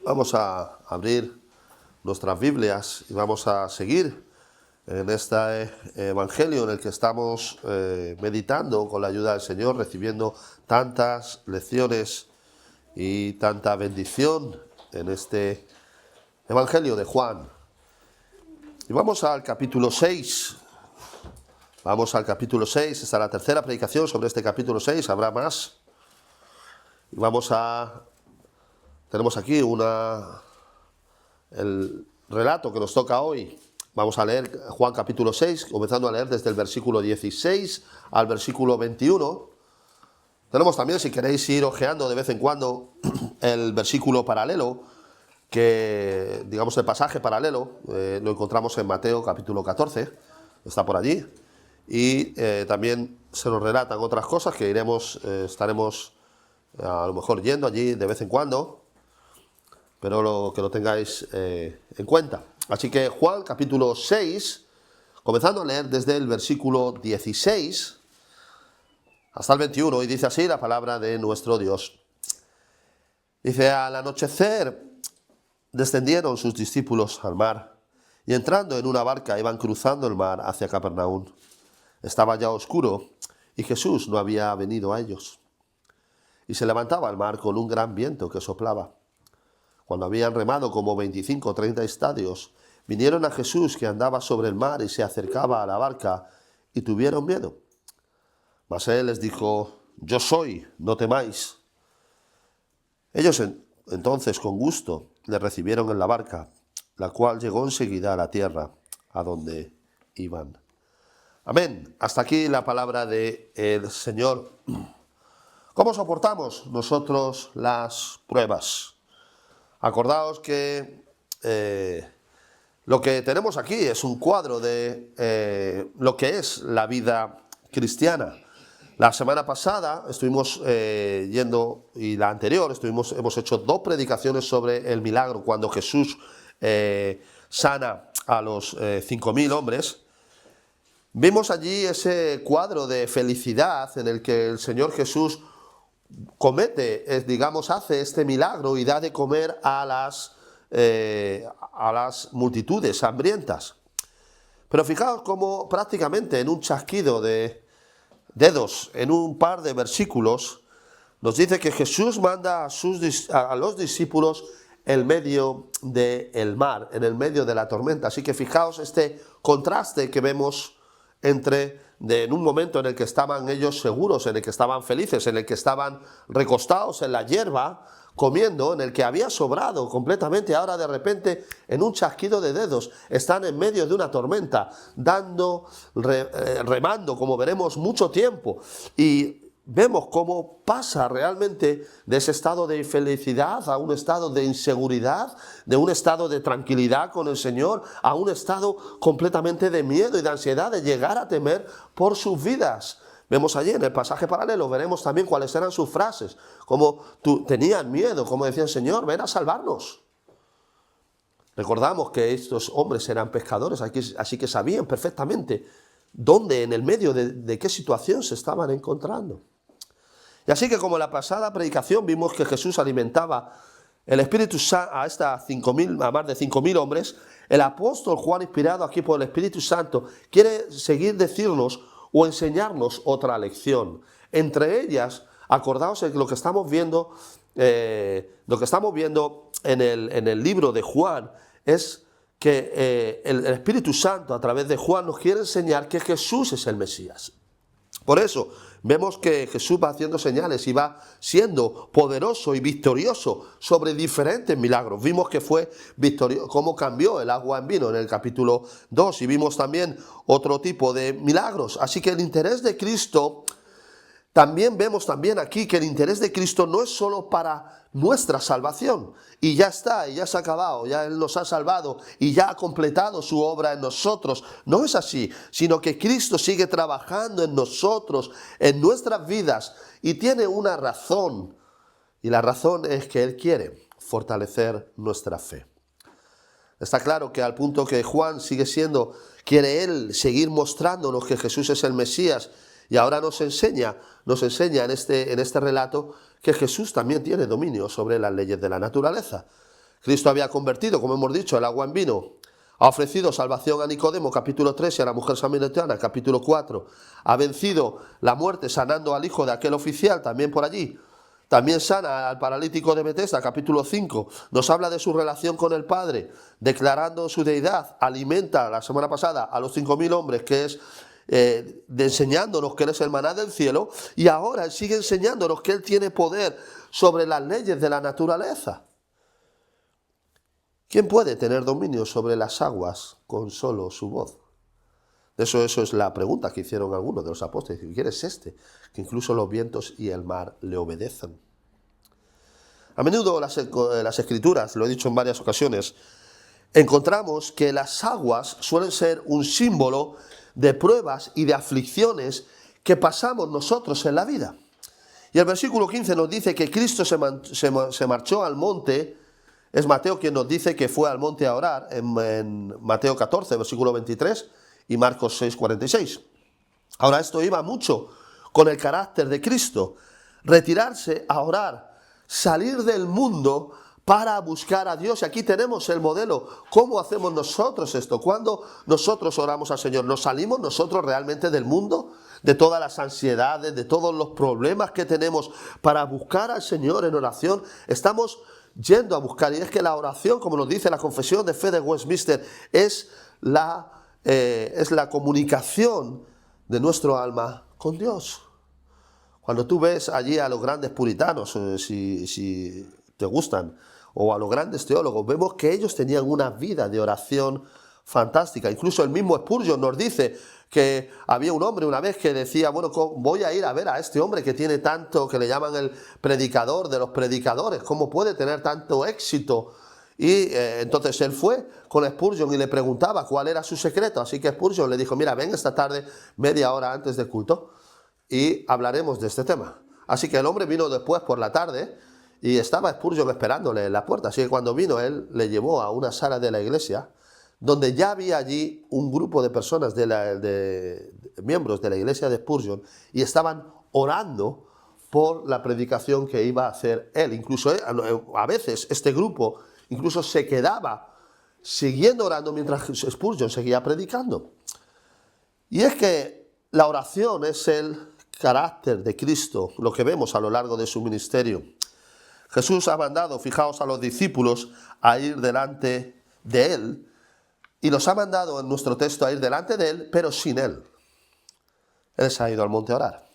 Vamos a abrir nuestras Biblias y vamos a seguir en este Evangelio en el que estamos meditando con la ayuda del Señor, recibiendo tantas lecciones y tanta bendición en este Evangelio de Juan. Y vamos al capítulo 6. Vamos al capítulo 6, esta es la tercera predicación sobre este capítulo 6, habrá más. Y tenemos aquí el relato que nos toca hoy. Vamos a leer Juan capítulo 6, comenzando a leer desde el versículo 16 al versículo 21. Tenemos también, si queréis ir ojeando de vez en cuando, el versículo paralelo, que digamos el pasaje paralelo, lo encontramos en Mateo capítulo 14, está por allí. Y también se nos relatan otras cosas que estaremos a lo mejor yendo allí de vez en cuando, pero que lo tengáis en cuenta. Así que Juan capítulo 6, comenzando a leer desde el versículo 16 hasta el 21, y dice así la palabra de nuestro Dios. Dice: al anochecer descendieron sus discípulos al mar, y entrando en una barca iban cruzando el mar hacia Capernaum. Estaba ya oscuro, y Jesús no había venido a ellos. Y se levantaba el mar con un gran viento que soplaba. Cuando habían remado como 25 o 30 estadios, vinieron a Jesús, que andaba sobre el mar y se acercaba a la barca, y tuvieron miedo. Mas él les dijo: yo soy, no temáis. Ellos entonces con gusto le recibieron en la barca, la cual llegó enseguida a la tierra, a donde iban. Amén. Hasta aquí la palabra del Señor. ¿Cómo soportamos nosotros las pruebas? Acordaos que lo que tenemos aquí es un cuadro de lo que es la vida cristiana. La semana pasada estuvimos yendo, y la anterior hemos hecho 2 predicaciones sobre el milagro, cuando Jesús sana a los 5.000 hombres. Vimos allí ese cuadro de felicidad en el que el Señor Jesús hace este milagro y da de comer a las multitudes hambrientas. Pero fijaos cómo prácticamente en un chasquido de dedos, en un par de versículos, nos dice que Jesús manda a los discípulos en medio del mar, en el medio de la tormenta. Así que fijaos este contraste que vemos en un momento en el que estaban ellos seguros, en el que estaban felices, en el que estaban recostados en la hierba, comiendo, en el que había sobrado completamente. Ahora de repente, en un chasquido de dedos, están en medio de una tormenta, remando, como veremos, mucho tiempo. Y vemos cómo pasa realmente de ese estado de felicidad a un estado de inseguridad, de un estado de tranquilidad con el Señor, a un estado completamente de miedo y de ansiedad, de llegar a temer por sus vidas. Vemos allí en el pasaje paralelo, veremos también cuáles eran sus frases, como tenían miedo, como decían: Señor, ven a salvarnos. Recordamos que estos hombres eran pescadores, así que sabían perfectamente dónde, en el medio de qué situación se estaban encontrando. Y así que, como en la pasada predicación vimos que Jesús alimentaba el Espíritu Santo a más de 5.000 hombres, el apóstol Juan, inspirado aquí por el Espíritu Santo, quiere seguir decirnos o enseñarnos otra lección. Entre ellas, acordaos de lo que estamos viendo, en el libro de Juan, es que el Espíritu Santo, a través de Juan, nos quiere enseñar que Jesús es el Mesías. Por eso vemos que Jesús va haciendo señales y va siendo poderoso y victorioso sobre diferentes milagros. Vimos que fue victorioso, cómo cambió el agua en vino en el capítulo 2, y vimos también otro tipo de milagros. Así que el interés de Cristo, vemos aquí que el interés de Cristo no es solo para nuestra salvación, y ya está, y ya se ha acabado, ya Él nos ha salvado y ya ha completado su obra en nosotros. No es así, sino que Cristo sigue trabajando en nosotros, en nuestras vidas, y tiene una razón, y la razón es que Él quiere fortalecer nuestra fe. Está claro que al punto que Juan quiere él seguir mostrándonos que Jesús es el Mesías, y ahora nos enseña en este relato que Jesús también tiene dominio sobre las leyes de la naturaleza. Cristo había convertido, como hemos dicho, el agua en vino. Ha ofrecido salvación a Nicodemo, capítulo 3, y a la mujer samaritana, capítulo 4. Ha vencido la muerte sanando al hijo de aquel oficial, también por allí. También sana al paralítico de Betesda, capítulo 5. Nos habla de su relación con el Padre, declarando su deidad. Alimenta, la semana pasada, a los 5.000 hombres, que es enseñándonos que Él es el maná del cielo. Y ahora Él sigue enseñándonos que Él tiene poder sobre las leyes de la naturaleza. ¿Quién puede tener dominio sobre las aguas con solo su voz? Eso es la pregunta que hicieron algunos de los apóstoles. ¿Quién es este? Que incluso los vientos y el mar le obedecen. A menudo las escrituras, lo he dicho en varias ocasiones, encontramos que las aguas suelen ser un símbolo de pruebas y de aflicciones que pasamos nosotros en la vida. Y el versículo 15 nos dice que Cristo se marchó al monte. Es Mateo quien nos dice que fue al monte a orar, en Mateo 14, versículo 23, y Marcos 6, 46. Ahora, esto iba mucho con el carácter de Cristo. Retirarse a orar, salir del mundo para buscar a Dios. Y aquí tenemos el modelo. ¿Cómo hacemos nosotros esto? Cuando nosotros oramos al Señor, ¿nos salimos nosotros realmente del mundo? De todas las ansiedades, de todos los problemas que tenemos para buscar al Señor en oración. Estamos yendo a buscar, y es que la oración, como nos dice la Confesión de Fe de Westminster, es la comunicación de nuestro alma con Dios. Cuando tú ves allí a los grandes puritanos, si te gustan, o a los grandes teólogos, vemos que ellos tenían una vida de oración fantástica. Incluso el mismo Spurgeon nos dice que había un hombre una vez que decía, bueno, voy a ir a ver a este hombre que tiene tanto, que le llaman el predicador de los predicadores, ¿cómo puede tener tanto éxito? Y entonces él fue con Spurgeon y le preguntaba cuál era su secreto. Así que Spurgeon le dijo, mira, ven esta tarde media hora antes del culto y hablaremos de este tema. Así que el hombre vino después por la tarde y estaba Spurgeon esperándole en la puerta. Así que cuando vino él le llevó a una sala de la iglesia donde ya había allí un grupo de personas, de miembros de la iglesia de Spurgeon, y estaban orando por la predicación que iba a hacer él. Incluso a veces este grupo incluso se quedaba siguiendo orando mientras Spurgeon seguía predicando. Y es que la oración es el carácter de Cristo, lo que vemos a lo largo de su ministerio. Jesús ha mandado, fijaos, a los discípulos a ir delante de Él, y los ha mandado en nuestro texto a ir delante de Él, pero sin Él. Él se ha ido al monte a orar.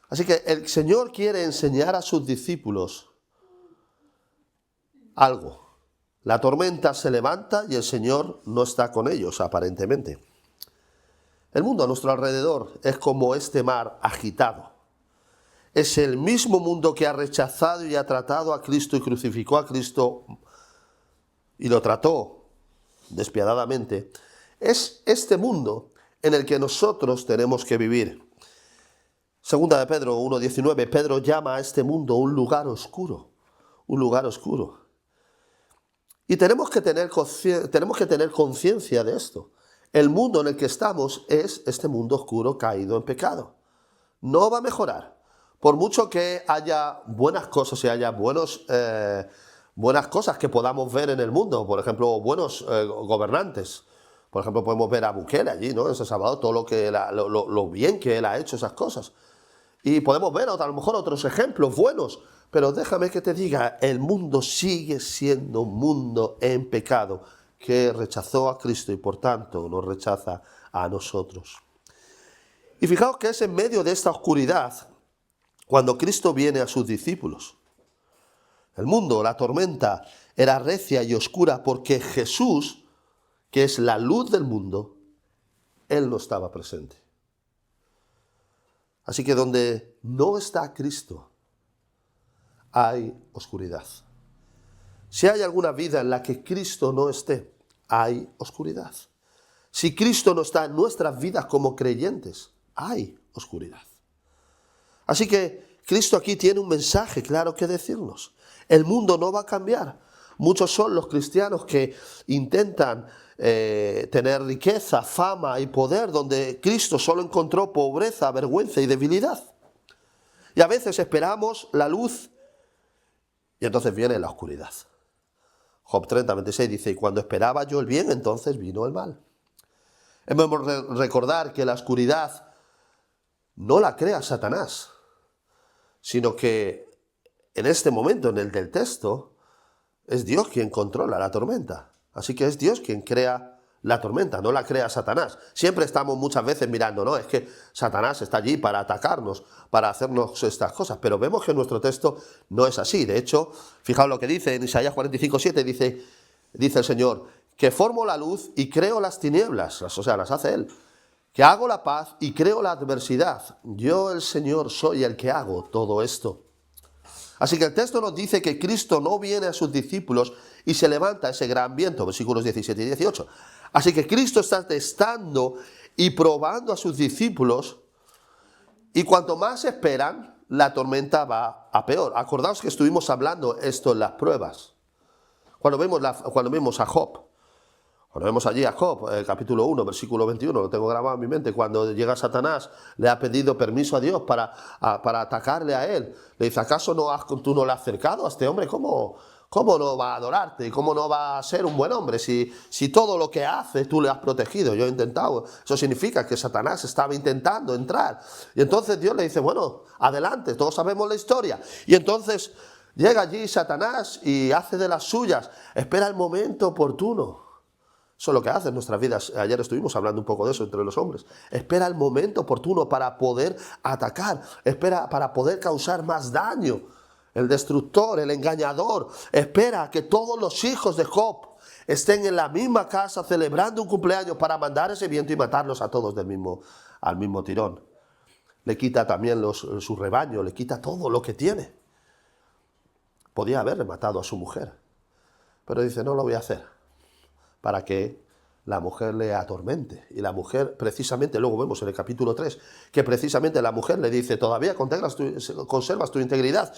Así que el Señor quiere enseñar a sus discípulos algo. La tormenta se levanta y el Señor no está con ellos, aparentemente. El mundo a nuestro alrededor es como este mar agitado. Es el mismo mundo que ha rechazado y ha tratado a Cristo y crucificó a Cristo y lo trató despiadadamente. Es este mundo en el que nosotros tenemos que vivir. Segunda de Pedro 1:19, Pedro llama a este mundo un lugar oscuro, un lugar oscuro. Y tenemos que tener conciencia de esto. El mundo en el que estamos es este mundo oscuro caído en pecado. No va a mejorar. Por mucho que haya buenas cosas y haya buenas cosas que podamos ver en el mundo, por ejemplo, buenos gobernantes. Por ejemplo, podemos ver a Bukele allí, ¿no? En San Salvador, todo lo bien que él ha hecho esas cosas. Y podemos ver a lo mejor otros ejemplos buenos, pero déjame que te diga, el mundo sigue siendo un mundo en pecado que rechazó a Cristo y por tanto nos rechaza a nosotros. Y fijaos que es en medio de esta oscuridad cuando Cristo viene a sus discípulos. El mundo, la tormenta, era recia y oscura porque Jesús, que es la luz del mundo, Él no estaba presente. Así que donde no está Cristo, hay oscuridad. Si hay alguna vida en la que Cristo no esté, hay oscuridad. Si Cristo no está en nuestras vidas como creyentes, hay oscuridad. Así que Cristo aquí tiene un mensaje claro que decirnos. El mundo no va a cambiar. Muchos son los cristianos que intentan tener riqueza, fama y poder donde Cristo solo encontró pobreza, vergüenza y debilidad. Y a veces esperamos la luz y entonces viene la oscuridad. Job 30, 26 dice, y cuando esperaba yo el bien, entonces vino el mal. Debemos recordar que la oscuridad no la crea Satanás, sino que en este momento, en el del texto, es Dios quien controla la tormenta. Así que es Dios quien crea la tormenta, no la crea Satanás. Siempre estamos muchas veces mirando, no, es que Satanás está allí para atacarnos, para hacernos estas cosas, pero vemos que en nuestro texto no es así. De hecho, fijaos lo que dice en Isaías 45:7, dice el Señor, que formo la luz y creo las tinieblas, o sea, las hace Él, que hago la paz y creo la adversidad. Yo, el Señor, soy el que hago todo esto. Así que el texto nos dice que Cristo no viene a sus discípulos y se levanta ese gran viento, versículos 17 y 18. Así que Cristo está testando y probando a sus discípulos, y cuanto más esperan, la tormenta va a peor. Acordaos que estuvimos hablando esto en las pruebas. Cuando vemos a Job, cuando vemos allí a Job, capítulo 1, versículo 21, lo tengo grabado en mi mente, cuando llega Satanás, le ha pedido permiso a Dios para atacarle a él. Le dice, ¿acaso tú no le has acercado a este hombre? ¿Cómo no va a adorarte? ¿Y cómo no va a ser un buen hombre si todo lo que hace tú le has protegido? Yo he intentado. Eso significa que Satanás estaba intentando entrar. Y entonces Dios le dice, bueno, adelante, todos sabemos la historia. Y entonces llega allí Satanás y hace de las suyas, espera el momento oportuno. Eso es lo que hace en nuestras vidas. Ayer estuvimos hablando un poco de eso entre los hombres. Espera el momento oportuno para poder atacar, espera para poder causar más daño. El destructor, el engañador, espera que todos los hijos de Job estén en la misma casa celebrando un cumpleaños para mandar ese viento y matarlos a todos al mismo tirón. Le quita también su rebaño, le quita todo lo que tiene. Podía haberle matado a su mujer, pero dice, no lo voy a hacer, para que la mujer le atormente. Y la mujer, precisamente, luego vemos en el capítulo 3, que precisamente la mujer le dice, todavía conservas tu integridad.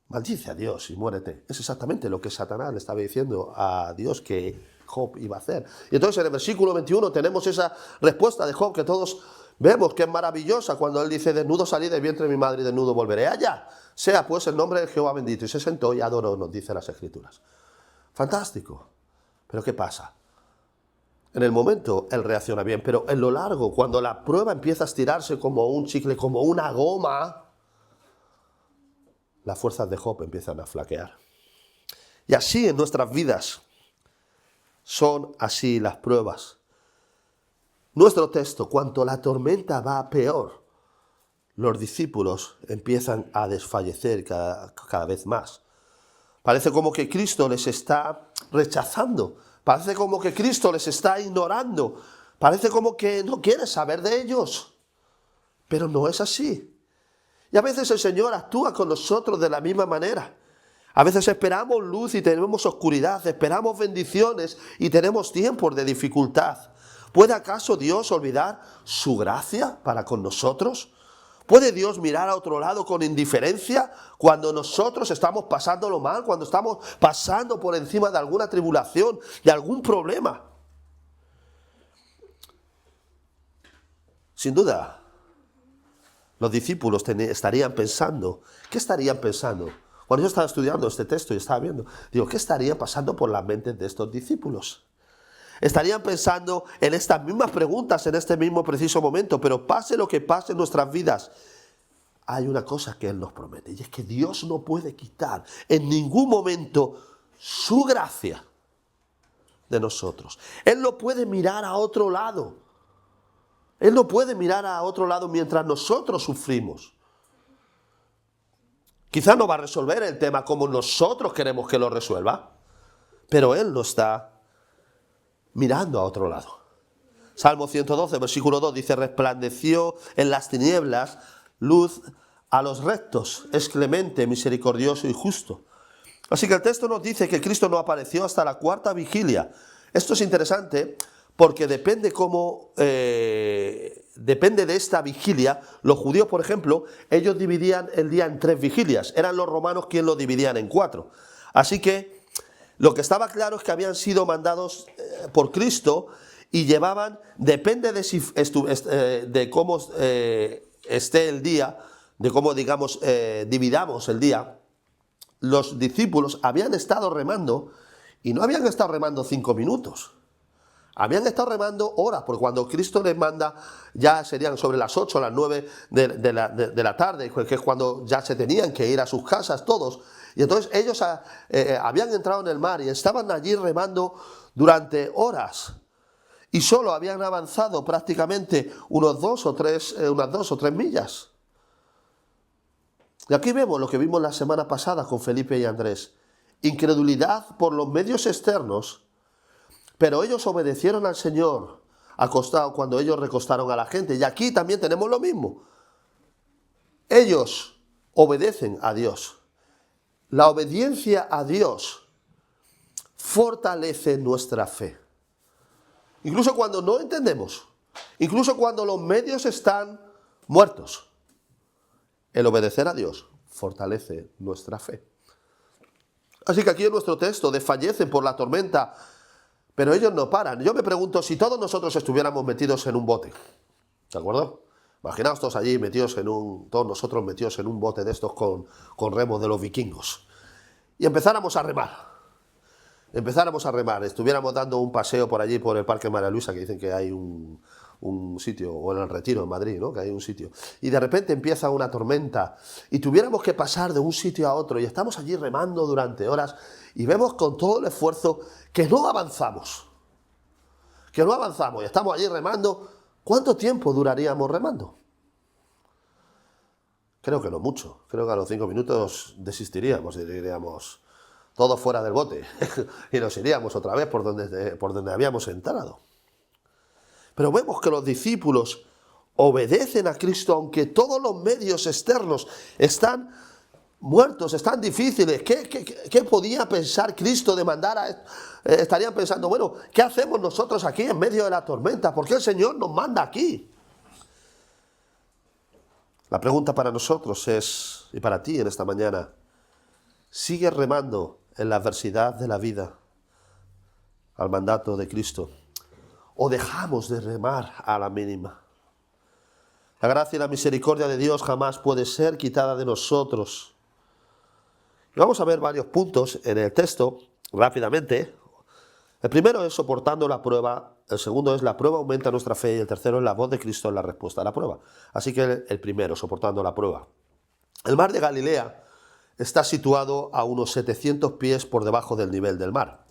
Maldice a Dios y muérete. Es exactamente lo que Satanás le estaba diciendo a Dios que Job iba a hacer. Y entonces en el versículo 21 tenemos esa respuesta de Job que todos vemos que es maravillosa, cuando él dice, desnudo salí del vientre de mi madre y desnudo volveré allá. Sea pues el nombre de Jehová bendito. Y se sentó y adoró, nos dice las Escrituras. Fantástico. Pero ¿qué pasa? En el momento él reacciona bien, pero en lo largo, cuando la prueba empieza a estirarse como un chicle, como una goma, las fuerzas de Job empiezan a flaquear. Y así en nuestras vidas son así las pruebas. Nuestro texto, cuanto la tormenta va peor, los discípulos empiezan a desfallecer cada vez más. Parece como que Cristo les está rechazando. Parece como que Cristo les está ignorando. Parece como que no quiere saber de ellos. Pero no es así. Y a veces el Señor actúa con nosotros de la misma manera. A veces esperamos luz y tenemos oscuridad. Esperamos bendiciones y tenemos tiempos de dificultad. ¿Puede acaso Dios olvidar su gracia para con nosotros? ¿Puede Dios mirar a otro lado con indiferencia cuando nosotros estamos pasándolo mal, cuando estamos pasando por encima de alguna tribulación, de algún problema? Sin duda, los discípulos estarían pensando, ¿qué estarían pensando? Cuando yo estaba estudiando este texto y estaba viendo, digo, ¿qué estaría pasando por las mentes de estos discípulos? Estarían pensando en estas mismas preguntas en este mismo preciso momento, pero pase lo que pase en nuestras vidas, hay una cosa que Él nos promete, y es que Dios no puede quitar en ningún momento su gracia de nosotros. Él no puede mirar a otro lado. Él no puede mirar a otro lado mientras nosotros sufrimos. Quizás no va a resolver el tema como nosotros queremos que lo resuelva, pero Él no está mirando a otro lado. Salmo 112, versículo 2 dice, resplandeció en las tinieblas luz a los rectos, es clemente, misericordioso y justo. Así que el texto nos dice que Cristo no apareció hasta la cuarta vigilia. Esto es interesante porque depende de esta vigilia. Los judíos, por ejemplo, ellos dividían el día en 3 vigilias. Eran los romanos quienes lo dividían en 4. Así que lo que estaba claro es que habían sido mandados por Cristo y llevaban, depende de cómo esté el día, de cómo, digamos, dividamos el día, los discípulos habían estado remando y no habían estado remando 5 minutos. Habían estado remando horas, porque cuando Cristo les manda ya serían sobre las 8 o las 9 de la tarde, que es cuando ya se tenían que ir a sus casas todos. Y entonces ellos habían entrado en el mar y estaban allí remando durante horas. Y solo habían avanzado prácticamente unas 2 o 3 millas. Y aquí vemos lo que vimos la semana pasada con Felipe y Andrés. Incredulidad por los medios externos, pero ellos obedecieron al Señor cuando ellos recostaron a la gente. Y aquí también tenemos lo mismo. Ellos obedecen a Dios. La obediencia a Dios fortalece nuestra fe. Incluso cuando no entendemos, incluso cuando los medios están muertos, el obedecer a Dios fortalece nuestra fe. Así que aquí en nuestro texto, desfallecen por la tormenta, pero ellos no paran. Yo me pregunto si todos nosotros estuviéramos metidos en un bote, ¿de acuerdo? Imaginaos todos allí todos nosotros metidos en un bote de estos con remos de los vikingos, y empezáramos a remar. Estuviéramos dando un paseo por allí, por el Parque María Luisa, que dicen que hay un sitio, o en el Retiro, en Madrid, ¿no? Que hay un sitio. Y de repente empieza una tormenta, y tuviéramos que pasar de un sitio a otro, y estamos allí remando durante horas, y vemos con todo el esfuerzo que no avanzamos. Y estamos allí remando. ¿Cuánto tiempo duraríamos remando? Creo que no mucho. Creo que a los 5 minutos desistiríamos y diríamos, todos fuera del bote, y nos iríamos otra vez por donde habíamos entrado. Pero vemos que los discípulos obedecen a Cristo, aunque todos los medios externos están muertos, están difíciles. ¿Qué podía pensar Cristo de mandar a esto? Estarían pensando, bueno, ¿qué hacemos nosotros aquí en medio de la tormenta? ¿Por qué el Señor nos manda aquí? La pregunta para nosotros es, y para ti en esta mañana, ¿sigues remando en la adversidad de la vida al mandato de Cristo? ¿O dejamos de remar a la mínima? La gracia y la misericordia de Dios jamás puede ser quitada de nosotros. Y vamos a ver varios puntos en el texto, rápidamente. El primero es soportando la prueba, el segundo es la prueba aumenta nuestra fe, y el tercero es la voz de Cristo en la respuesta a la prueba. Así que el primero, soportando la prueba. El mar de Galilea está situado a unos 700 pies por debajo del nivel del mar,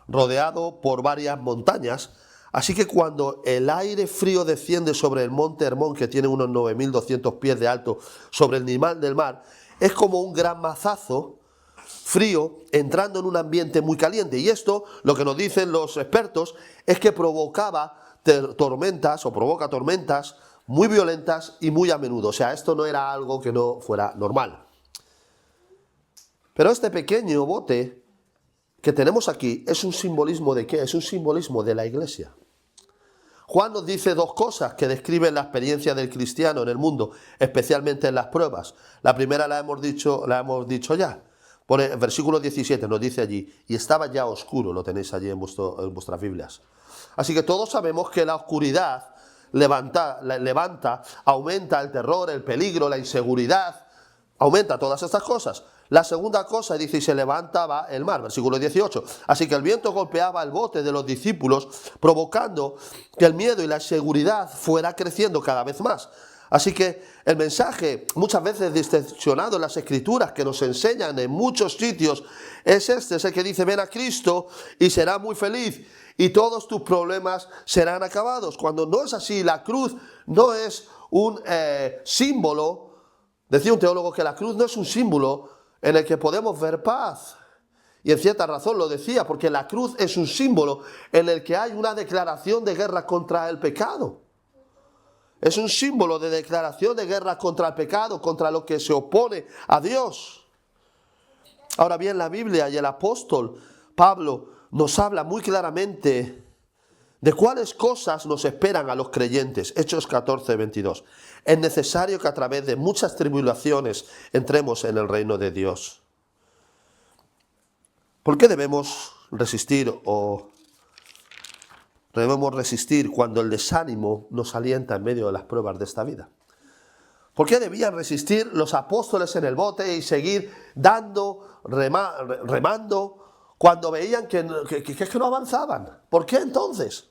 rodeado por varias montañas, así que cuando el aire frío desciende sobre el monte Hermón, que tiene unos 9.200 pies de alto sobre el nivel del mar, es como un gran mazazo frío entrando en un ambiente muy caliente. Y esto, lo que nos dicen los expertos, es que provoca tormentas muy violentas y muy a menudo. O sea, esto no era algo que no fuera normal. Pero este pequeño bote que tenemos aquí es un simbolismo ¿de qué? Es un simbolismo de la iglesia. Juan nos dice dos cosas que describen la experiencia del cristiano en el mundo, especialmente en las pruebas. La primera la hemos dicho ya. Pone, en versículo 17 nos dice allí, y estaba ya oscuro, lo tenéis allí en vuestras Biblias. Así que todos sabemos que la oscuridad levanta, aumenta el terror, el peligro, la inseguridad, aumenta todas estas cosas. La segunda cosa, dice, y se levantaba el mar, versículo 18. Así que el viento golpeaba el bote de los discípulos, provocando que el miedo y la inseguridad fuera creciendo cada vez más. Así que el mensaje, muchas veces distorsionado en las Escrituras, que nos enseñan en muchos sitios, es el que dice, ven a Cristo y serás muy feliz, y todos tus problemas serán acabados. Cuando no es así, la cruz no es un símbolo. Decía un teólogo que la cruz no es un símbolo en el que podemos ver paz. Y en cierta razón lo decía, porque la cruz es un símbolo en el que hay una declaración de guerra contra el pecado. Es un símbolo de declaración de guerra contra el pecado, contra lo que se opone a Dios. Ahora bien, la Biblia y el apóstol Pablo nos habla muy claramente de cuáles cosas nos esperan a los creyentes. Hechos 14, 22. Es necesario que a través de muchas tribulaciones entremos en el reino de Dios. ¿Por qué debemos resistir cuando el desánimo nos alienta en medio de las pruebas de esta vida? ¿Por qué debían resistir los apóstoles en el bote y seguir remando cuando veían que no avanzaban? ¿Por qué entonces?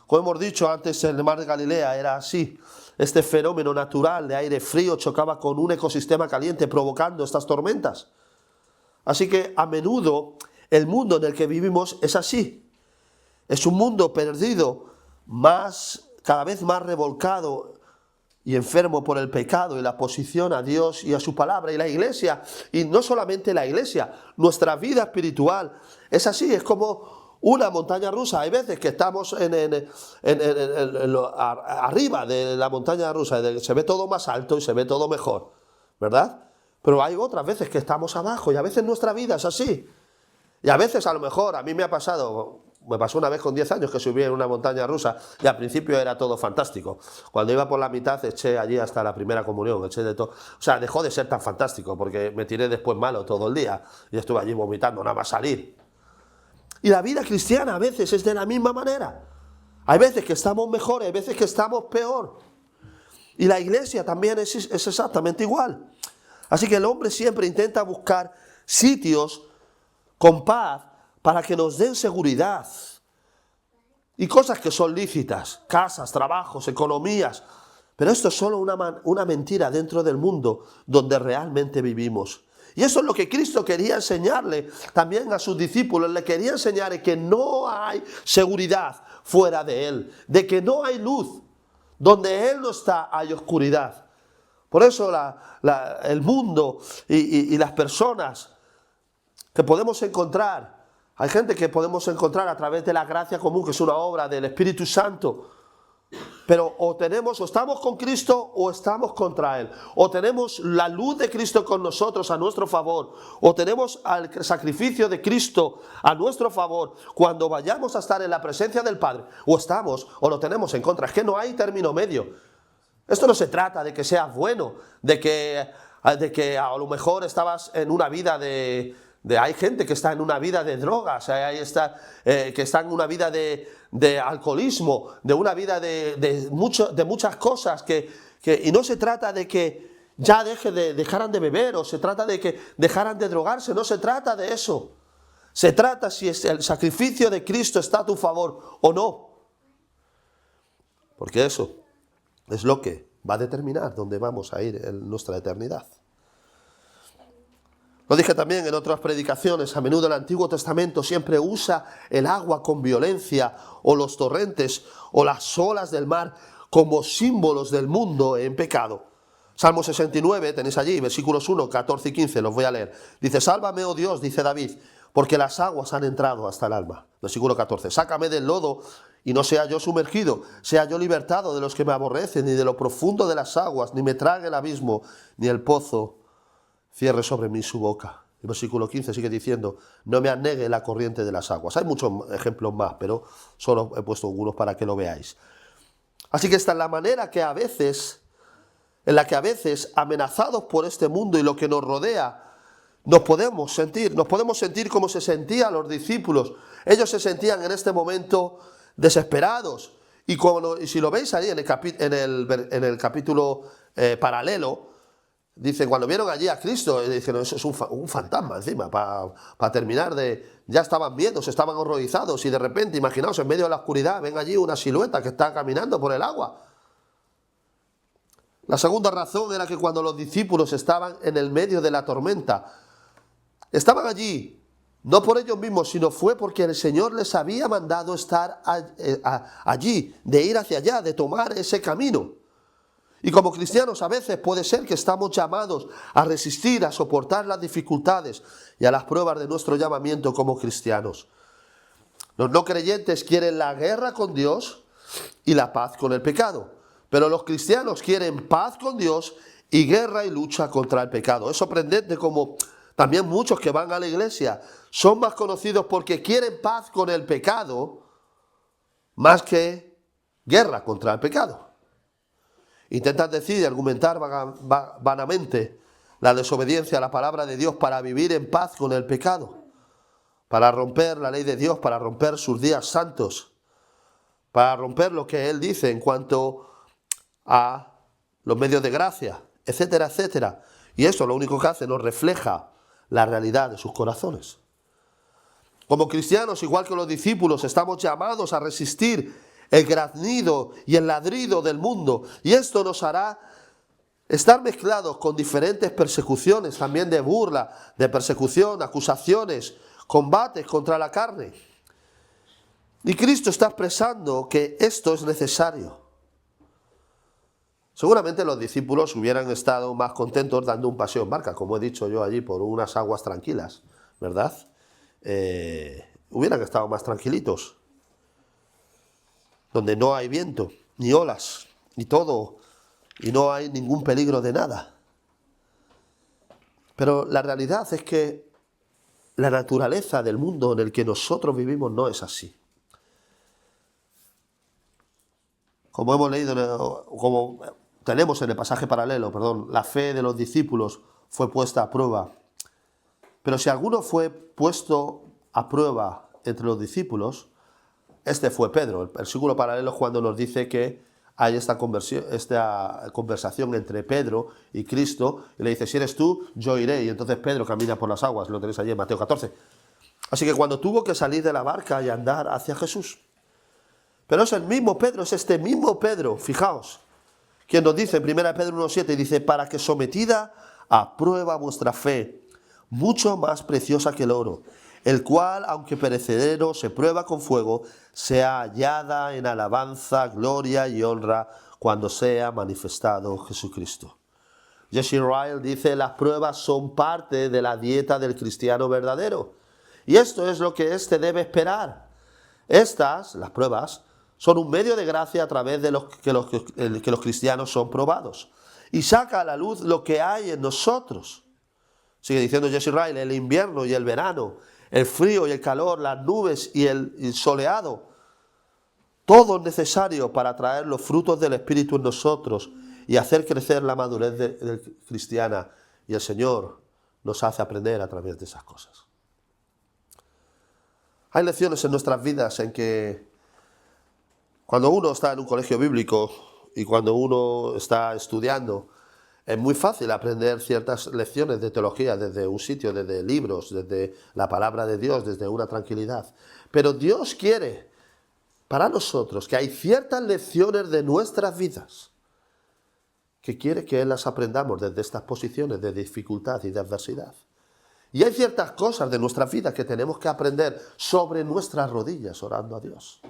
Como hemos dicho antes, el mar de Galilea era así. Este fenómeno natural de aire frío chocaba con un ecosistema caliente provocando estas tormentas. Así que a menudo el mundo en el que vivimos es así. Es un mundo perdido, cada vez más revolcado y enfermo por el pecado y la oposición a Dios y a su palabra. Y la iglesia, y no solamente la iglesia, nuestra vida espiritual es así, es como una montaña rusa. Hay veces que estamos arriba de la montaña rusa, se ve todo más alto y se ve todo mejor, ¿verdad? Pero hay otras veces que estamos abajo y a veces nuestra vida es así. Y a veces a lo mejor, a mí me pasó una vez con 10 años que subí en una montaña rusa y al principio era todo fantástico. Cuando iba por la mitad eché allí hasta la primera comunión, eché de todo. O sea, dejó de ser tan fantástico porque me tiré después malo todo el día y estuve allí vomitando nada más salir. Y la vida cristiana a veces es de la misma manera. Hay veces que estamos mejor, hay veces que estamos peor. Y la iglesia también es exactamente igual. Así que el hombre siempre intenta buscar sitios con paz para que nos den seguridad. Y cosas que son lícitas, casas, trabajos, economías. Pero esto es solo una mentira dentro del mundo donde realmente vivimos. Y eso es lo que Cristo quería enseñarle también a sus discípulos. Le quería enseñar que no hay seguridad fuera de Él, de que no hay luz. Donde Él no está hay oscuridad. Por eso el mundo y las personas que podemos encontrar, hay gente que podemos encontrar a través de la gracia común, que es una obra del Espíritu Santo. Pero o estamos con Cristo o estamos contra Él. O tenemos la luz de Cristo con nosotros a nuestro favor. O tenemos el sacrificio de Cristo a nuestro favor cuando vayamos a estar en la presencia del Padre. O lo tenemos en contra. Es que no hay término medio. Esto no se trata de que seas bueno, de que a lo mejor estabas en una vida hay gente que está en una vida de drogas, que está en una vida de alcoholismo, de una vida de muchas cosas, y no se trata de que ya dejaran de beber, o se trata de que dejaran de drogarse, no se trata de eso. Se trata si el sacrificio de Cristo está a tu favor o no. Porque eso es lo que va a determinar dónde vamos a ir en nuestra eternidad. Lo dije también en otras predicaciones, a menudo el Antiguo Testamento siempre usa el agua con violencia, o los torrentes, o las olas del mar, como símbolos del mundo en pecado. Salmo 69, tenéis allí, versículos 1, 14 y 15, los voy a leer. Dice, sálvame, oh Dios, dice David, porque las aguas han entrado hasta el alma. Versículo 14, sácame del lodo y no sea yo sumergido, sea yo libertado de los que me aborrecen, ni de lo profundo de las aguas, ni me trague el abismo, ni el pozo cierre sobre mí su boca. El versículo 15 sigue diciendo, no me anegue la corriente de las aguas. Hay muchos ejemplos más, pero solo he puesto algunos para que lo veáis. Así que esta es la manera en la que a veces, amenazados por este mundo y lo que nos rodea, nos podemos sentir como se sentían los discípulos. Ellos se sentían en este momento desesperados. Y si lo veis ahí en el capítulo paralelo, dicen, cuando vieron allí a Cristo, dicen, eso es un fantasma encima, para terminar ya estaban viendo, estaban horrorizados, y de repente, imaginaos, en medio de la oscuridad, ven allí una silueta que está caminando por el agua. La segunda razón era que cuando los discípulos estaban en el medio de la tormenta, estaban allí, no por ellos mismos, sino fue porque el Señor les había mandado estar allí, de ir hacia allá, de tomar ese camino. Y como cristianos a veces puede ser que estamos llamados a resistir, a soportar las dificultades y a las pruebas de nuestro llamamiento como cristianos. Los no creyentes quieren la guerra con Dios y la paz con el pecado. Pero los cristianos quieren paz con Dios y guerra y lucha contra el pecado. Es sorprendente como también muchos que van a la iglesia son más conocidos porque quieren paz con el pecado más que guerra contra el pecado. Intentan decir y argumentar vanamente la desobediencia a la palabra de Dios para vivir en paz con el pecado, para romper la ley de Dios, para romper sus días santos, para romper lo que Él dice en cuanto a los medios de gracia, etcétera, etcétera. Y eso lo único que hace nos refleja la realidad de sus corazones. Como cristianos, igual que los discípulos, estamos llamados a resistir el graznido y el ladrido del mundo. Y esto nos hará estar mezclados con diferentes persecuciones, también de burla, de persecución, acusaciones, combates contra la carne. Y Cristo está expresando que esto es necesario. Seguramente los discípulos hubieran estado más contentos dando un paseo en barca, como he dicho yo allí, por unas aguas tranquilas, ¿verdad? Hubieran estado más tranquilitos, donde no hay viento, ni olas, ni todo, y no hay ningún peligro de nada. Pero la realidad es que la naturaleza del mundo en el que nosotros vivimos no es así. Como hemos leído, como tenemos en el pasaje paralelo, la fe de los discípulos fue puesta a prueba. Pero si alguno fue puesto a prueba entre los discípulos, este fue Pedro. El versículo paralelo es cuando nos dice que hay esta conversación entre Pedro y Cristo, y le dice, si eres tú, yo iré. Y entonces Pedro camina por las aguas, lo tenéis allí en Mateo 14. Así que cuando tuvo que salir de la barca y andar hacia Jesús. Pero es el mismo Pedro, es este mismo Pedro, fijaos, quien nos dice en 1 Pedro 1,7, dice, para que sometida a prueba vuestra fe, mucho más preciosa que el oro, el cual, aunque perecedero, se prueba con fuego, sea hallada en alabanza, gloria y honra cuando sea manifestado Jesucristo. Jesse Ryle dice, las pruebas son parte de la dieta del cristiano verdadero. Y esto es lo que éste debe esperar. Estas, las pruebas, son un medio de gracia a través de los que los cristianos son probados. Y saca a la luz lo que hay en nosotros. Sigue diciendo Jesse Ryle, el invierno y el verano, el frío y el calor, las nubes y el soleado, todo es necesario para traer los frutos del Espíritu en nosotros y hacer crecer la madurez cristiana. Y el Señor nos hace aprender a través de esas cosas. Hay lecciones en nuestras vidas en que cuando uno está en un colegio bíblico y cuando uno está estudiando, es muy fácil aprender ciertas lecciones de teología desde un sitio, desde libros, desde la palabra de Dios, desde una tranquilidad. Pero Dios quiere para nosotros que hay ciertas lecciones de nuestras vidas que quiere que las aprendamos desde estas posiciones de dificultad y de adversidad. Y hay ciertas cosas de nuestra vida que tenemos que aprender sobre nuestras rodillas orando a Dios.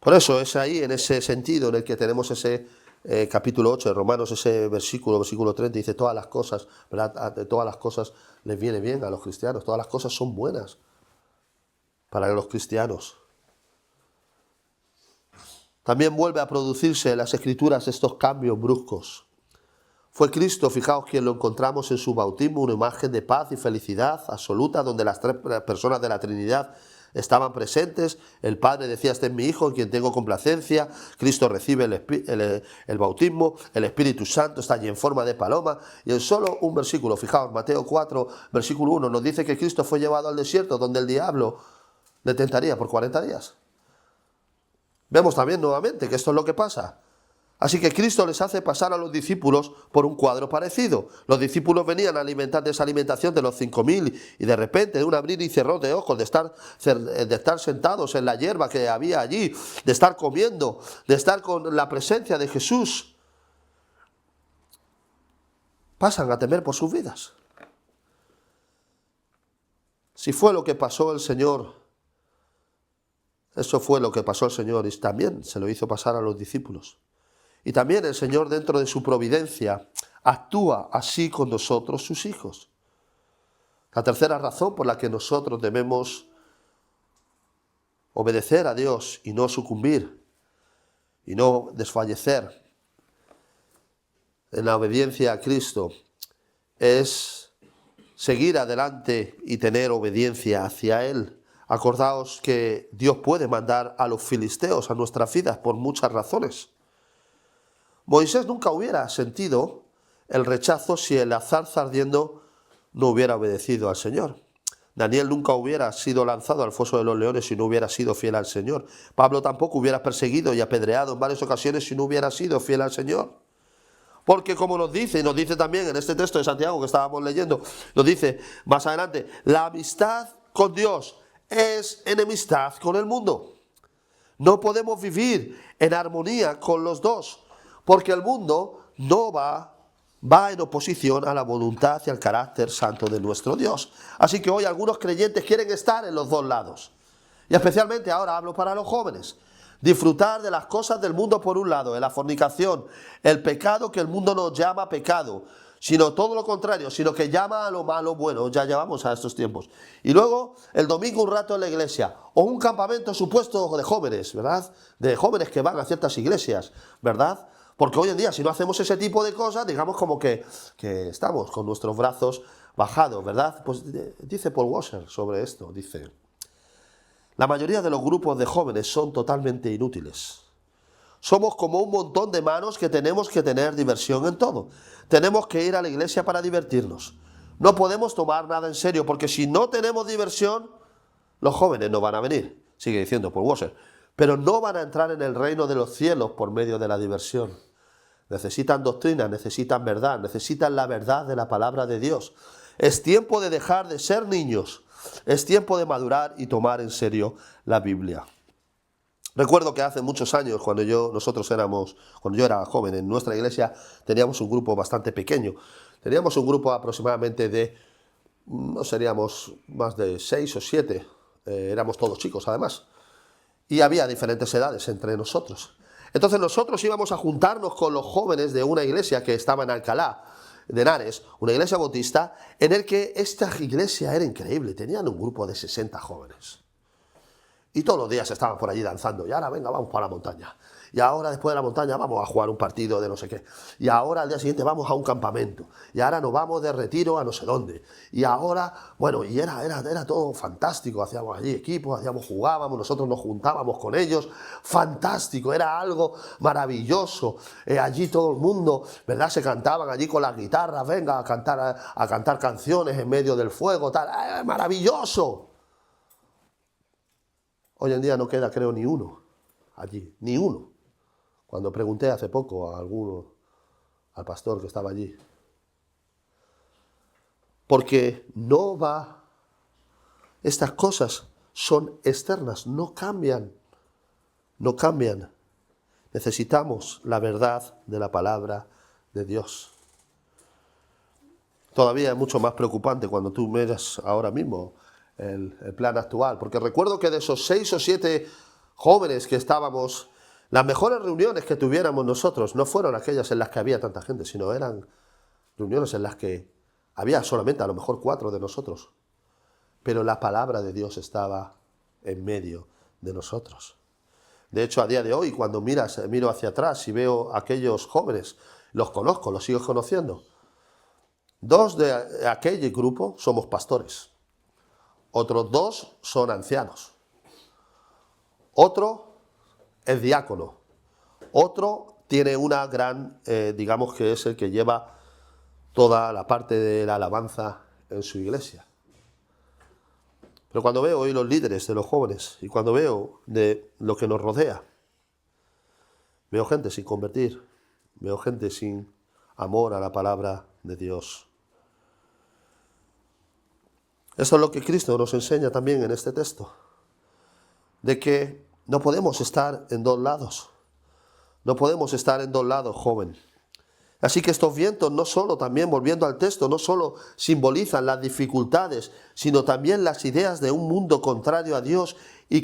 Por eso es ahí, en ese sentido, en el que tenemos ese capítulo 8 de Romanos, ese versículo 30, dice todas las cosas, ¿verdad? Todas las cosas les viene bien a los cristianos, todas las cosas son buenas para los cristianos. También vuelve a producirse en las Escrituras estos cambios bruscos. Fue Cristo, fijaos, quien lo encontramos en su bautismo, una imagen de paz y felicidad absoluta, donde las tres personas de la Trinidad estaban presentes. El Padre decía, este es mi Hijo, en quien tengo complacencia. Cristo recibe el bautismo, el Espíritu Santo está allí en forma de paloma. Y en solo un versículo, fijaos, Mateo 4, versículo 1, nos dice que Cristo fue llevado al desierto, donde el diablo le tentaría por 40 días. Vemos también nuevamente que esto es lo que pasa. Así que Cristo les hace pasar a los discípulos por un cuadro parecido. Los discípulos venían a alimentar de esa alimentación de los 5.000 y de repente, de un abrir y cerrar de ojos, de estar sentados en la hierba que había allí, de estar comiendo, de estar con la presencia de Jesús, pasan a temer por sus vidas. Si fue lo que pasó el Señor, eso fue lo que pasó el Señor y también se lo hizo pasar a los discípulos. Y también el Señor, dentro de su providencia, actúa así con nosotros, sus hijos. La tercera razón por la que nosotros debemos obedecer a Dios y no sucumbir y no desfallecer en la obediencia a Cristo es seguir adelante y tener obediencia hacia Él. Acordaos que Dios puede mandar a los filisteos a nuestras vidas por muchas razones. Moisés nunca hubiera sentido el rechazo si el zarza ardiendo no hubiera obedecido al Señor. Daniel nunca hubiera sido lanzado al foso de los leones si no hubiera sido fiel al Señor. Pablo tampoco hubiera perseguido y apedreado en varias ocasiones si no hubiera sido fiel al Señor. Porque como nos dice, y nos dice también en este texto de Santiago que estábamos leyendo, nos dice más adelante, la amistad con Dios es enemistad con el mundo. No podemos vivir en armonía con los dos, porque el mundo no va en oposición a la voluntad y al carácter santo de nuestro Dios. Así que hoy algunos creyentes quieren estar en los dos lados. Y especialmente ahora hablo para los jóvenes. Disfrutar de las cosas del mundo por un lado, de la fornicación, el pecado que el mundo nos llama pecado, sino todo lo contrario, sino que llama a lo malo bueno, ya llevamos a estos tiempos. Y luego el domingo un rato en la iglesia, o un campamento supuesto de jóvenes, ¿verdad? De jóvenes que van a ciertas iglesias, ¿verdad? Porque hoy en día si no hacemos ese tipo de cosas, digamos como que estamos con nuestros brazos bajados, ¿verdad? Pues dice Paul Washer sobre esto, dice: la mayoría de los grupos de jóvenes son totalmente inútiles. Somos como un montón de manos que tenemos que tener diversión en todo. Tenemos que ir a la iglesia para divertirnos. No podemos tomar nada en serio, porque si no tenemos diversión, los jóvenes no van a venir, sigue diciendo Paul Washer, pero no van a entrar en el reino de los cielos por medio de la diversión. Necesitan doctrina, necesitan verdad, necesitan la verdad de la palabra de Dios. Es tiempo de dejar de ser niños. Es tiempo de madurar y tomar en serio la Biblia. Recuerdo que hace muchos años, cuando yo era joven, en nuestra iglesia teníamos un grupo bastante pequeño. Teníamos un grupo aproximadamente de, no seríamos más de 6 o 7, éramos todos chicos además. Y había diferentes edades entre nosotros. Entonces nosotros íbamos a juntarnos con los jóvenes de una iglesia que estaba en Alcalá de Henares, una iglesia bautista, en el que esta iglesia era increíble, tenían un grupo de 60 jóvenes. Y todos los días estaban por allí danzando, y ahora venga, vamos para la montaña. Y ahora después de la montaña vamos a jugar un partido de no sé qué. Y ahora al día siguiente vamos a un campamento. Y ahora nos vamos de retiro a no sé dónde. Y ahora, bueno, y era todo fantástico. Hacíamos allí equipos, jugábamos, nosotros nos juntábamos con ellos. Fantástico, era algo maravilloso. Allí todo el mundo, ¿verdad? Se cantaban allí con las guitarras, venga a cantar canciones en medio del fuego, tal. Maravilloso. Hoy en día no queda, creo, ni uno allí, ni uno. Cuando pregunté hace poco al pastor que estaba allí, porque estas cosas son externas, no cambian. Necesitamos la verdad de la palabra de Dios. Todavía es mucho más preocupante cuando tú miras ahora mismo el plan actual, porque recuerdo que de esos 6 o 7 jóvenes que estábamos, las mejores reuniones que tuviéramos nosotros no fueron aquellas en las que había tanta gente, sino eran reuniones en las que había solamente a lo mejor 4 de nosotros, pero la palabra de Dios estaba en medio de nosotros. De hecho, a día de hoy, cuando miro hacia atrás y veo a aquellos jóvenes, los conozco, los sigo conociendo. 2 de aquel grupo somos pastores, otros 2 son ancianos, otro es diácono, otro tiene una gran, digamos que es el que lleva toda la parte de la alabanza en su iglesia. Pero cuando veo hoy los líderes de los jóvenes y cuando veo de lo que nos rodea, veo gente sin convertir, veo gente sin amor a la palabra de Dios. Eso es lo que Cristo nos enseña también en este texto, de que no podemos estar en dos lados. No podemos estar en dos lados, joven. Así que estos vientos no solo, también volviendo al texto, no solo simbolizan las dificultades, sino también las ideas de un mundo contrario a Dios y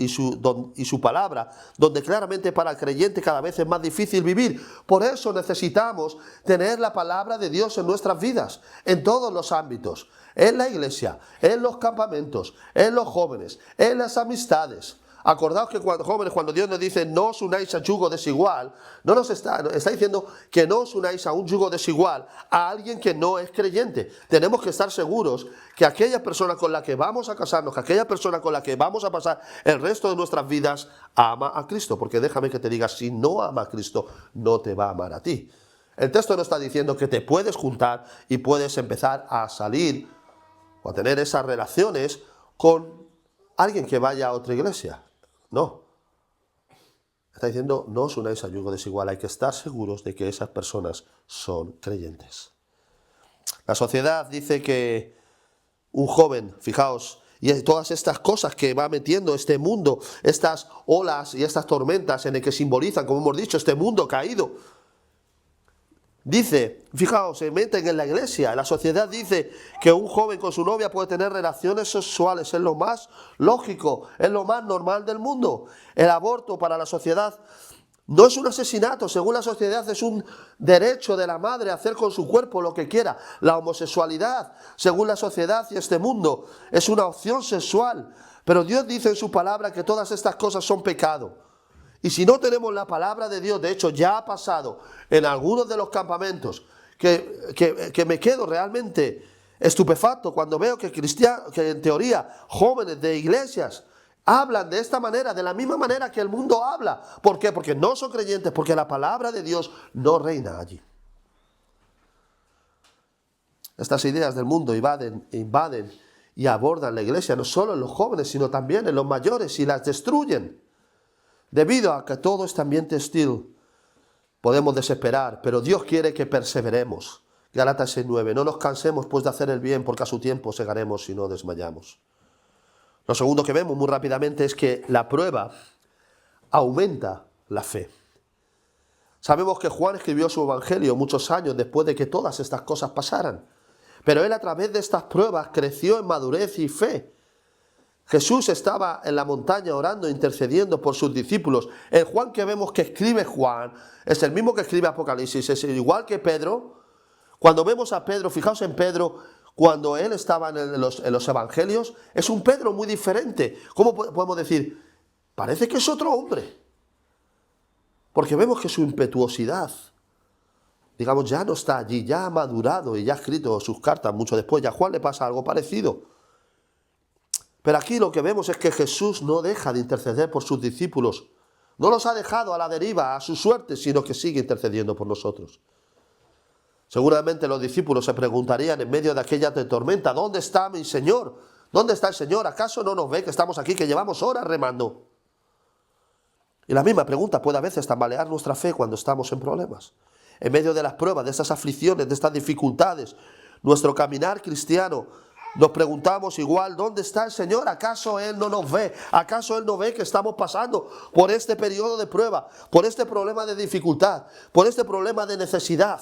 su palabra, donde claramente para el creyente cada vez es más difícil vivir. Por eso necesitamos tener la palabra de Dios en nuestras vidas, en todos los ámbitos, en la iglesia, en los campamentos, en los jóvenes, en las amistades. Acordaos que jóvenes, cuando Dios nos dice no os unáis a yugo desigual, no nos está diciendo que no os unáis a un yugo desigual a alguien que no es creyente. Tenemos que estar seguros que aquella persona con la que vamos a casarnos, que aquella persona con la que vamos a pasar el resto de nuestras vidas, ama a Cristo. Porque déjame que te diga, si no ama a Cristo, no te va a amar a ti. El texto no está diciendo que te puedes juntar y puedes empezar a salir o a tener esas relaciones con alguien que vaya a otra iglesia. No. Está diciendo, no os unáis a yugo desigual, hay que estar seguros de que esas personas son creyentes. La sociedad dice que un joven, fijaos, y todas estas cosas que va metiendo este mundo, estas olas y estas tormentas en el que simbolizan, como hemos dicho, este mundo caído. Dice, fijaos, se meten en la iglesia, la sociedad dice que un joven con su novia puede tener relaciones sexuales, es lo más lógico, es lo más normal del mundo. El aborto para la sociedad no es un asesinato, según la sociedad es un derecho de la madre a hacer con su cuerpo lo que quiera. La homosexualidad, según la sociedad y este mundo, es una opción sexual. Pero Dios dice en su palabra que todas estas cosas son pecado. Y si no tenemos la palabra de Dios, de hecho ya ha pasado en algunos de los campamentos, que me quedo realmente estupefacto cuando veo que en teoría jóvenes de iglesias hablan de esta manera, de la misma manera que el mundo habla. ¿Por qué? Porque no son creyentes, porque la palabra de Dios no reina allí. Estas ideas del mundo invaden y abordan la iglesia, no solo en los jóvenes, sino también en los mayores, y las destruyen. Debido a que todo este ambiente hostil, podemos desesperar, pero Dios quiere que perseveremos. Gálatas 6:9, no nos cansemos pues de hacer el bien, porque a su tiempo segaremos si no desmayamos. Lo segundo que vemos muy rápidamente es que la prueba aumenta la fe. Sabemos que Juan escribió su evangelio muchos años después de que todas estas cosas pasaran. Pero él a través de estas pruebas creció en madurez y fe. Jesús estaba en la montaña orando, intercediendo por sus discípulos. El Juan que vemos que escribe Juan es el mismo que escribe Apocalipsis, es igual que Pedro. Cuando vemos a Pedro, fijaos en Pedro, cuando él estaba en los evangelios, es un Pedro muy diferente. ¿Cómo podemos decir? Parece que es otro hombre. Porque vemos que su impetuosidad, digamos, ya no está allí, ya ha madurado y ya ha escrito sus cartas mucho después. Ya a Juan le pasa algo parecido. Pero aquí lo que vemos es que Jesús no deja de interceder por sus discípulos. No los ha dejado a la deriva, a su suerte, sino que sigue intercediendo por nosotros. Seguramente los discípulos se preguntarían en medio de aquella tormenta, ¿dónde está mi Señor? ¿Dónde está el Señor? ¿Acaso no nos ve que estamos aquí, que llevamos horas remando? Y la misma pregunta puede a veces tambalear nuestra fe cuando estamos en problemas. En medio de las pruebas, de estas aflicciones, de estas dificultades, nuestro caminar cristiano, nos preguntamos igual, ¿dónde está el Señor? ¿Acaso Él no nos ve? ¿Acaso Él no ve que estamos pasando por este periodo de prueba, por este problema de dificultad, por este problema de necesidad?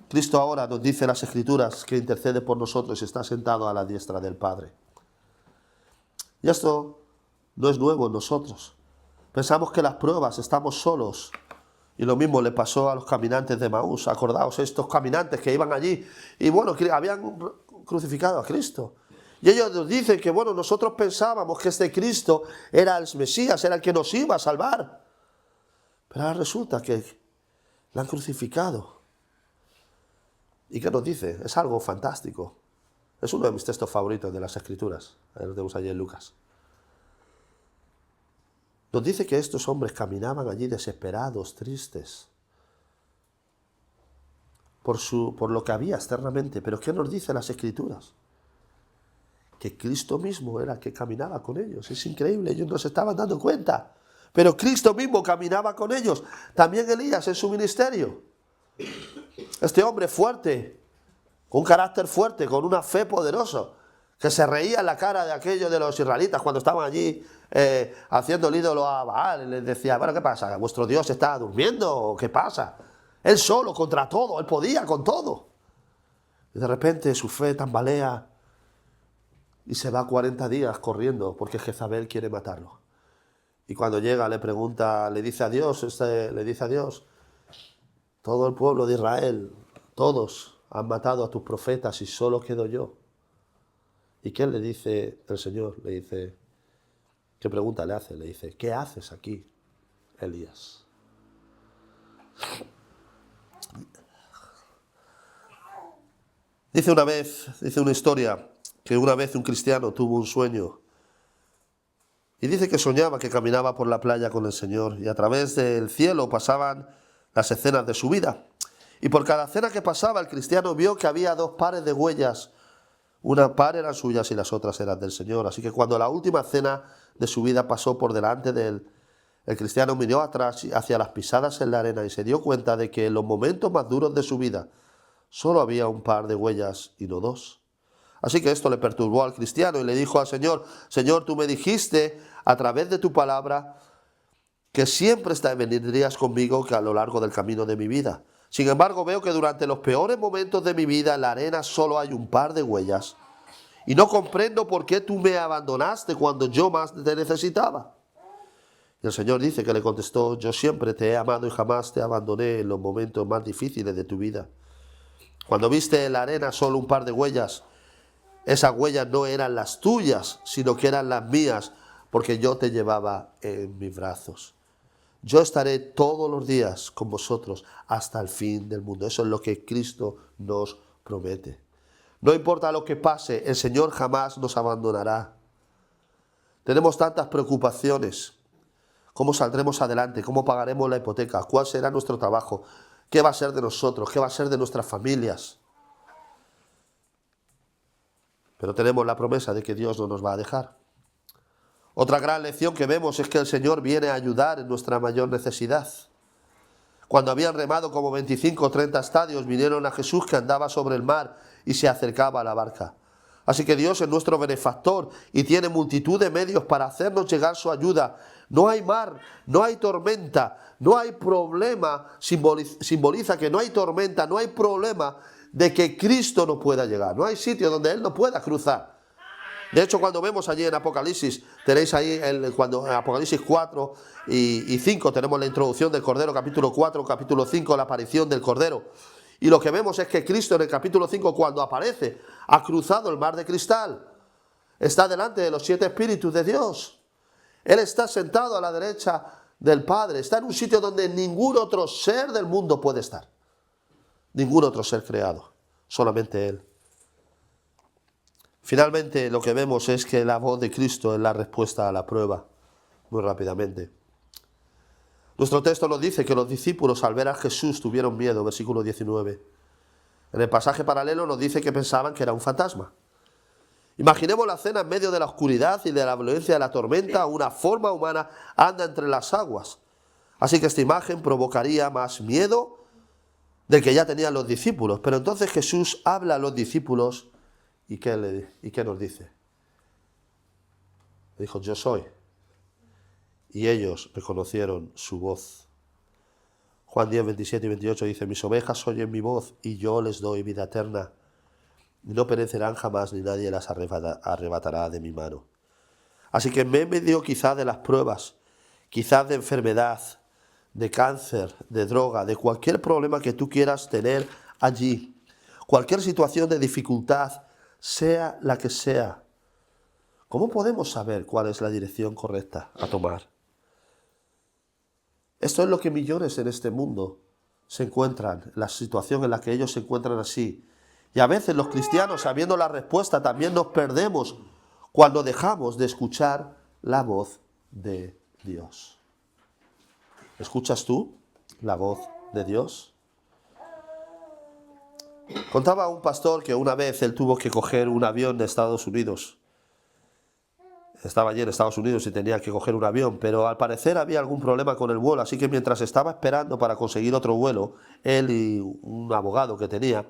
Cristo ahora nos dice en las Escrituras que intercede por nosotros y está sentado a la diestra del Padre. Y esto no es nuevo en nosotros. Pensamos que las pruebas estamos solos. Y lo mismo le pasó a los caminantes de Maús. Acordaos, estos caminantes que iban allí y bueno, habían crucificado a Cristo. Y ellos nos dicen que bueno, nosotros pensábamos que este Cristo era el Mesías, era el que nos iba a salvar. Pero ahora resulta que la han crucificado. ¿Y qué nos dice? Es algo fantástico. Es uno de mis textos favoritos de las Escrituras. Lo tenemos allí en Lucas. Nos dice que estos hombres caminaban allí desesperados, tristes, por lo que había externamente. Pero ¿qué nos dice las Escrituras? Que Cristo mismo era el que caminaba con ellos. Es increíble, ellos no se estaban dando cuenta. Pero Cristo mismo caminaba con ellos. También Elías en su ministerio. Este hombre fuerte, con un carácter fuerte, con una fe poderosa, que se reía en la cara de aquellos de los israelitas cuando estaban allí haciendo el ídolo a Baal. Y les decía, bueno, ¿qué pasa? ¿Vuestro Dios está durmiendo o qué pasa? Él solo contra todo, él podía con todo. Y de repente su fe tambalea y se va 40 días corriendo porque Jezabel quiere matarlo. Y cuando llega le pregunta, le dice a Dios, todo el pueblo de Israel, todos han matado a tus profetas y solo quedo yo. ¿Y qué le dice el Señor? Le dice, ¿qué pregunta le hace? Le dice, ¿qué haces aquí, Elías? Dice una historia, que una vez un cristiano tuvo un sueño. Y dice que soñaba que caminaba por la playa con el Señor y a través del cielo pasaban las escenas de su vida. Y por cada escena que pasaba, el cristiano vio que había dos pares de huellas, Una par eran suyas y las otras eran del Señor. Así que cuando la última cena de su vida pasó por delante de él, el cristiano miró atrás hacia las pisadas en la arena y se dio cuenta de que en los momentos más duros de su vida solo había un par de huellas y no dos. Así que esto le perturbó al cristiano y le dijo al Señor: Señor, tú me dijiste a través de tu palabra que siempre vendrías conmigo que a lo largo del camino de mi vida. Sin embargo, veo que durante los peores momentos de mi vida en la arena solo hay un par de huellas y no comprendo por qué tú me abandonaste cuando yo más te necesitaba. Y el Señor dice que le contestó: yo siempre te he amado y jamás te abandoné en los momentos más difíciles de tu vida. Cuando viste en la arena solo un par de huellas, esas huellas no eran las tuyas, sino que eran las mías, porque yo te llevaba en mis brazos. Yo estaré todos los días con vosotros hasta el fin del mundo. Eso es lo que Cristo nos promete. No importa lo que pase, el Señor jamás nos abandonará. Tenemos tantas preocupaciones. ¿Cómo saldremos adelante? ¿Cómo pagaremos la hipoteca? ¿Cuál será nuestro trabajo? ¿Qué va a ser de nosotros? ¿Qué va a ser de nuestras familias? Pero tenemos la promesa de que Dios no nos va a dejar. Otra gran lección que vemos es que el Señor viene a ayudar en nuestra mayor necesidad. Cuando habían remado como 25 o 30 estadios, vinieron a Jesús que andaba sobre el mar y se acercaba a la barca. Así que Dios es nuestro benefactor y tiene multitud de medios para hacernos llegar su ayuda. No hay mar, no hay tormenta, no hay problema, simboliza que no hay tormenta, no hay problema de que Cristo no pueda llegar. No hay sitio donde Él no pueda cruzar. De hecho, cuando vemos allí en Apocalipsis, tenéis ahí, cuando en Apocalipsis 4 y 5 tenemos la introducción del Cordero, capítulo 4, capítulo 5, la aparición del Cordero. Y lo que vemos es que Cristo en el capítulo 5, cuando aparece, ha cruzado el mar de cristal. Está delante de los 7 espíritus de Dios. Él está sentado a la derecha del Padre. Está en un sitio donde ningún otro ser del mundo puede estar. Ningún otro ser creado. Solamente Él. Finalmente, lo que vemos es que la voz de Cristo es la respuesta a la prueba. Muy rápidamente. Nuestro texto nos dice que los discípulos al ver a Jesús tuvieron miedo, versículo 19. En el pasaje paralelo nos dice que pensaban que era un fantasma. Imaginemos la escena en medio de la oscuridad y de la violencia de la tormenta. Una forma humana anda entre las aguas. Así que esta imagen provocaría más miedo del que ya tenían los discípulos. Pero entonces Jesús habla a los discípulos y ¿qué nos dice? Le dijo: yo soy. Y ellos reconocieron su voz. Juan 10, 27 y 28 dice: mis ovejas oyen mi voz y yo les doy vida eterna. Y no perecerán jamás ni nadie las arrebatará de mi mano. Así que en medio quizás de las pruebas, quizás de enfermedad, de cáncer, de droga, de cualquier problema que tú quieras tener allí, cualquier situación de dificultad, sea la que sea, ¿cómo podemos saber cuál es la dirección correcta a tomar? Esto es lo que millones en este mundo se encuentran, la situación en la que ellos se encuentran así. Y a veces los cristianos, sabiendo la respuesta, también nos perdemos cuando dejamos de escuchar la voz de Dios. ¿Escuchas tú la voz de Dios? Contaba un pastor que una vez él tuvo que coger un avión de Estados Unidos. Estaba allí en Estados Unidos y tenía que coger un avión, pero al parecer había algún problema con el vuelo, así que mientras estaba esperando para conseguir otro vuelo, él y un abogado que tenía,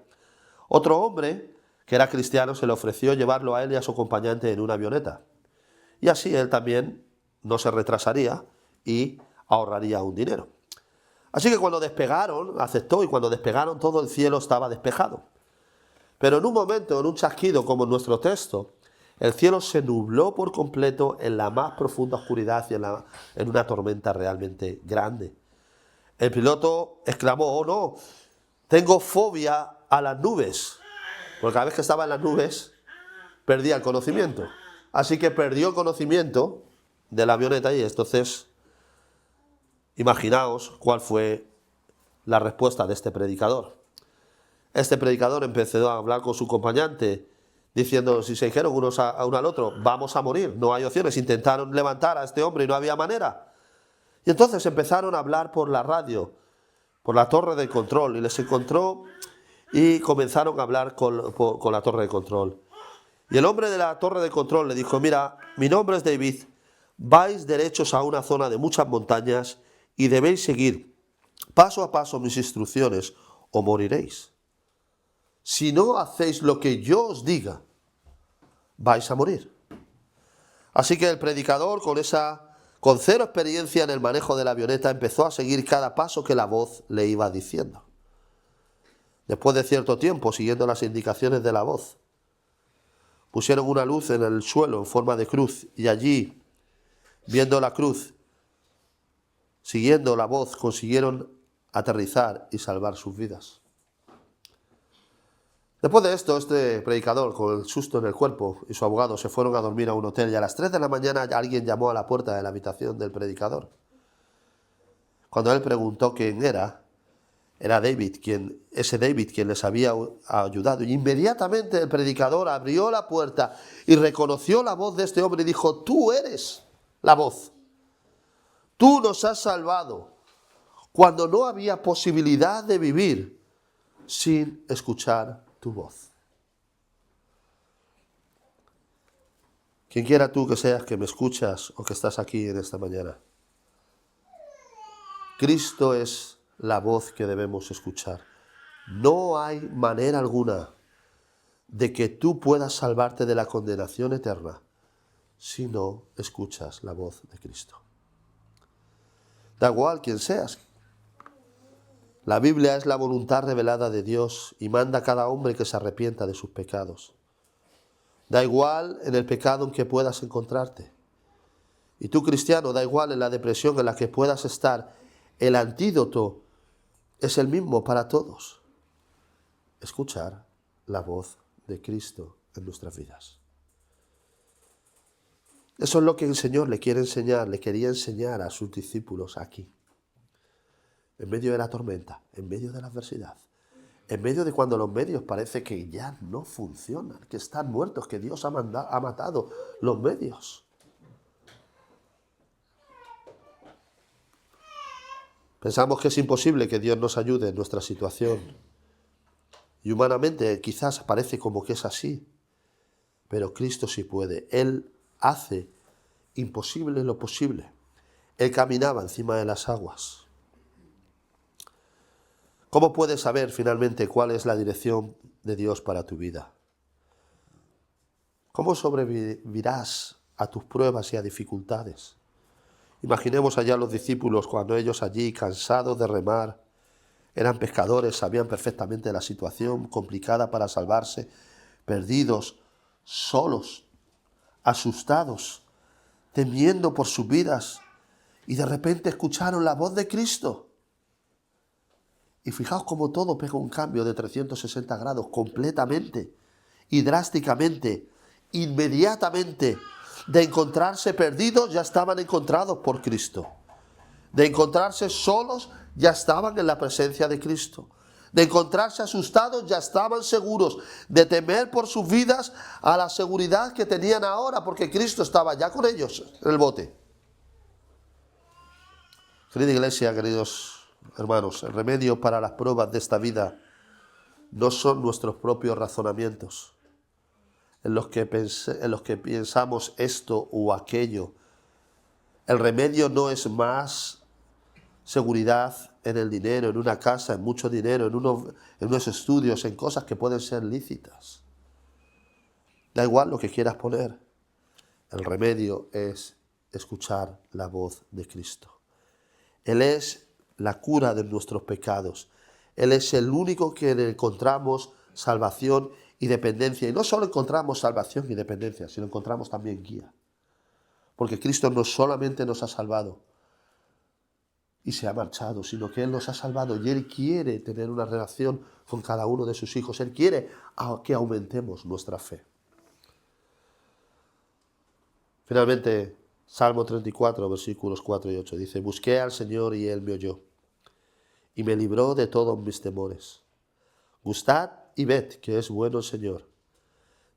otro hombre que era cristiano se le ofreció llevarlo a él y a su acompañante en una avioneta. Y así él también no se retrasaría y ahorraría un dinero. Así que cuando despegaron, aceptó, y cuando despegaron todo el cielo estaba despejado. Pero en un momento, en un chasquido como en nuestro texto, el cielo se nubló por completo en la más profunda oscuridad y en una tormenta realmente grande. El piloto exclamó: oh no, tengo fobia a las nubes. Porque cada vez que estaba en las nubes, perdía el conocimiento. Así que perdió el conocimiento de la avioneta y entonces imaginaos cuál fue la respuesta de este predicador. Este predicador empezó a hablar con su acompañante, diciendo, si se dijeron uno al otro, vamos a morir, no hay opciones. Intentaron levantar a este hombre y no había manera. Y entonces empezaron a hablar por la radio, por la torre de control, y les encontró y comenzaron a hablar con la torre de control. Y el hombre de la torre de control le dijo, mira, mi nombre es David, vais derechos a una zona de muchas montañas y debéis seguir paso a paso mis instrucciones o moriréis. Si no hacéis lo que yo os diga, vais a morir. Así que el predicador, con cero experiencia en el manejo de la avioneta, empezó a seguir cada paso que la voz le iba diciendo. Después de cierto tiempo, siguiendo las indicaciones de la voz, pusieron una luz en el suelo en forma de cruz y allí, viendo la cruz, siguiendo la voz, consiguieron aterrizar y salvar sus vidas. Después de esto, este predicador, con el susto en el cuerpo, y su abogado se fueron a dormir a un hotel y a las 3 de la mañana alguien llamó a la puerta de la habitación del predicador. Cuando él preguntó quién era David, ese David quien les había ayudado. Y inmediatamente el predicador abrió la puerta y reconoció la voz de este hombre y dijo, tú eres la voz. Tú nos has salvado cuando no había posibilidad de vivir sin escuchar tu voz. Quien quiera tú que seas que me escuchas o que estás aquí en esta mañana, Cristo es la voz que debemos escuchar. No hay manera alguna de que tú puedas salvarte de la condenación eterna si no escuchas la voz de Cristo. Da igual quién seas. La Biblia es la voluntad revelada de Dios y manda a cada hombre que se arrepienta de sus pecados. Da igual en el pecado en que puedas encontrarte. Y tú, cristiano, da igual en la depresión en la que puedas estar. El antídoto es el mismo para todos. Escuchar la voz de Cristo en nuestras vidas. Eso es lo que el Señor le quería enseñar a sus discípulos aquí. En medio de la tormenta, en medio de la adversidad, en medio de cuando los medios parece que ya no funcionan, que están muertos, que Dios ha matado los medios. Pensamos que es imposible que Dios nos ayude en nuestra situación. Y humanamente quizás parece como que es así. Pero Cristo sí puede. Él hace imposible lo posible. Él caminaba encima de las aguas. ¿Cómo puedes saber finalmente cuál es la dirección de Dios para tu vida? ¿Cómo sobrevivirás a tus pruebas y a dificultades? Imaginemos allá a los discípulos cuando ellos allí, cansados de remar, eran pescadores, sabían perfectamente la situación complicada para salvarse, perdidos, solos, asustados, temiendo por sus vidas, y de repente escucharon la voz de Cristo. Y fijaos cómo todo pega un cambio de 360 grados completamente y drásticamente, inmediatamente. De encontrarse perdidos, ya estaban encontrados por Cristo. De encontrarse solos, ya estaban en la presencia de Cristo. De encontrarse asustados, ya estaban seguros. De temer por sus vidas, a la seguridad que tenían ahora, porque Cristo estaba ya con ellos en el bote. Querida iglesia, queridos hermanos, el remedio para las pruebas de esta vida no son nuestros propios razonamientos, en los que pensamos esto o aquello. El remedio no es más seguridad en el dinero, en una casa, en mucho dinero, en unos estudios, en cosas que pueden ser lícitas. Da igual lo que quieras poner. El remedio es escuchar la voz de Cristo. Él es la cura de nuestros pecados. Él es el único que encontramos salvación y dependencia. Y no solo encontramos salvación y dependencia, sino encontramos también guía. Porque Cristo no solamente nos ha salvado y se ha marchado, sino que Él nos ha salvado y Él quiere tener una relación con cada uno de sus hijos. Él quiere que aumentemos nuestra fe. Finalmente, Salmo 34, versículos 4 y 8 dice: busqué al Señor y Él me oyó y me libró de todos mis temores. Gustad y ved que es bueno el Señor.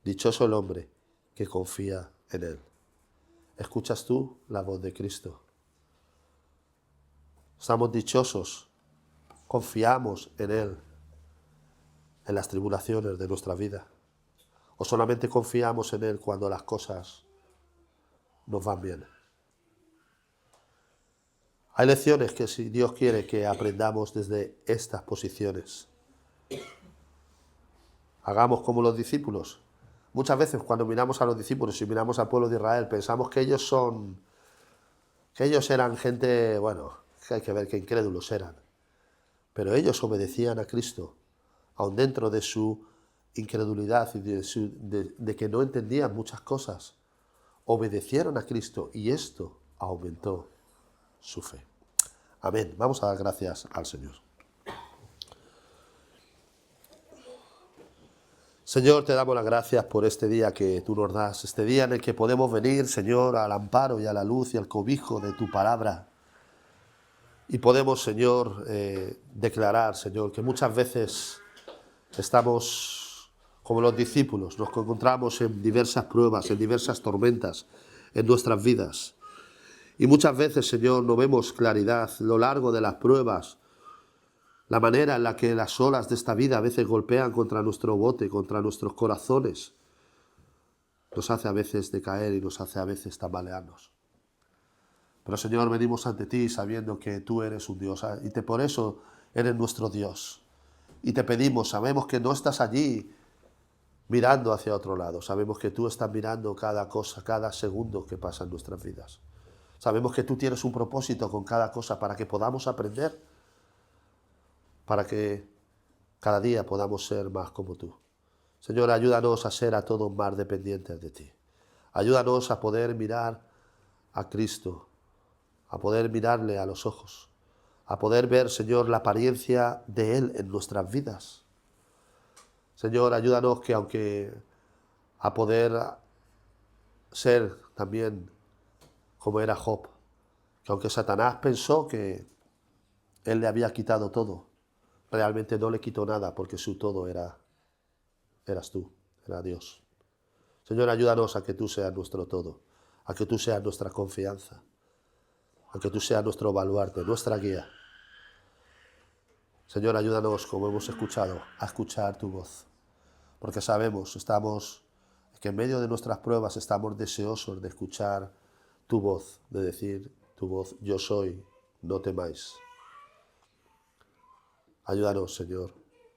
Dichoso el hombre que confía en Él. ¿Escuchas tú la voz de Cristo? Estamos dichosos, confiamos en Él, en las tribulaciones de nuestra vida. ¿O solamente confiamos en Él cuando las cosas nos van bien? Hay lecciones que si Dios quiere que aprendamos desde estas posiciones. Hagamos como los discípulos. Muchas veces cuando miramos a los discípulos y miramos al pueblo de Israel, pensamos que ellos eran gente, bueno, que hay que ver qué incrédulos eran. Pero ellos obedecían a Cristo, aun dentro de su incredulidad y de que no entendían muchas cosas. Obedecieron a Cristo y esto aumentó su fe. Amén. Vamos a dar gracias al Señor. Señor, te damos las gracias por este día que tú nos das, este día en el que podemos venir, Señor, al amparo y a la luz y al cobijo de tu palabra. Y podemos, Señor, declarar, Señor, que muchas veces estamos como los discípulos, nos encontramos en diversas pruebas, en diversas tormentas en nuestras vidas. Y muchas veces, Señor, no vemos claridad a lo largo de las pruebas, la manera en la que las olas de esta vida a veces golpean contra nuestro bote, contra nuestros corazones, nos hace a veces decaer y nos hace a veces tambalearnos. Pero, Señor, venimos ante ti sabiendo que tú eres un Dios y por eso eres nuestro Dios. Y te pedimos, sabemos que no estás allí mirando hacia otro lado, sabemos que tú estás mirando cada cosa, cada segundo que pasa en nuestras vidas. Sabemos que tú tienes un propósito con cada cosa para que podamos aprender, para que cada día podamos ser más como tú. Señor, ayúdanos a ser a todos más dependientes de ti. Ayúdanos a poder mirar a Cristo, a poder mirarle a los ojos, a poder ver, Señor, la apariencia de Él en nuestras vidas. Señor, ayúdanos que aunque a poder ser también como era Job, que aunque Satanás pensó que Él le había quitado todo, realmente no le quitó nada porque su todo eras tú, era Dios. Señor, ayúdanos a que tú seas nuestro todo, a que tú seas nuestra confianza, a que tú seas nuestro baluarte, nuestra guía. Señor, ayúdanos, como hemos escuchado, a escuchar tu voz, porque sabemos, que en medio de nuestras pruebas estamos deseosos de escuchar tu voz, de decir tu voz, yo soy, no temáis. Ayúdanos, Señor,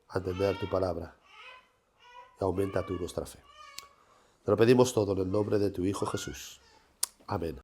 a entender tu palabra y aumenta tú nuestra fe. Te lo pedimos todo en el nombre de tu Hijo Jesús. Amén.